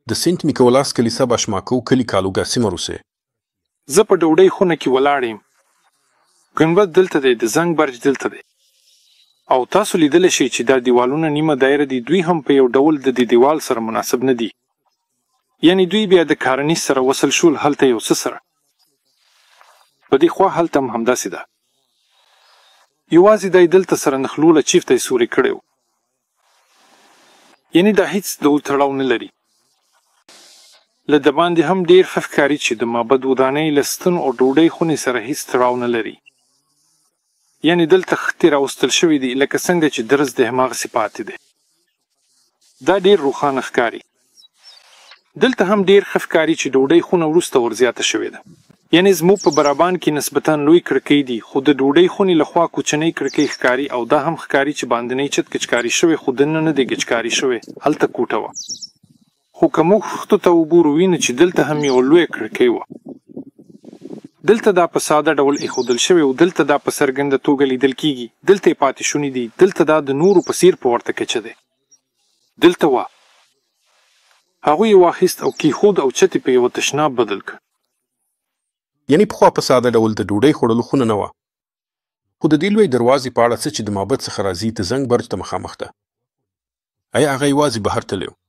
د سنت میکولاس کلیسا باشماکو کلی کالوګا سیمه روسه. زه په ډوډۍ خونه کې ولاړ یم. ګنبد دلته دی، د زنګ برج دلته دی. او تاسو لیدلی شئ چې دا دیوالونه نیمه دایره دي. دوی هم په یو ډول د دې دیوال سره مناسب نه دي. یعنی دوی بیا د کارنیس سره وصل شول، هلته یو څه سره. په دې خوا هلته هم همداسې ده. یوازې دی دلته سره نښلوله چیف ته یې سوري کړی و. یعنی دا هیڅ ډول تړاو نه لري. له د باندې هم ډېر ښه ښکاري چې د معبد ودانۍ له ستن او ډوډۍ خونې سره هیڅ تړاو نه لري. یعنی دلته خطي راوستل شوي دي لکه څنګه چې درز د هماغسې پاتې دی. دا ډېر روښانه ښکاري. دلته هم ډېر ښه ښکاري چې ډوډۍ خونه وروسته ورزیاته شوې ده. یعنی زموږ په برابان کې نسبتاً لوی کړکۍ دي، خو د ډوډۍ خونې لخوا کوچنۍ کړکۍ ښکاري. او دا هم ښکاري چې باندنی چت کچکاري شوی، خو دننه نه دی کچکاري شوی، هلته کوټه وه. خو که موږ خښتو ته وګورو وینو چې دلته هم یو لویه کړکۍ وه. دلته دا په ساده ډول ایښودل شوی او دلته دا په څرګنده توګه لیدل کیږي. دلته یې پاتې شوني دي. دلته دا د نورو په څیر په ورته کچه دی. دلته وه. هغوی یې واخیست او کیښود او چت یې په یوه تشناب بدل کړ. یعنی پخوا په ساده ډول د ډوډۍ خوړلو خونه نه وه. خو د دې لوی دروازې په اړه څه چې د معبد څخه راځي د زنګ برج ته مخامخ ده. آیا هغه یوازې بهر تللی و؟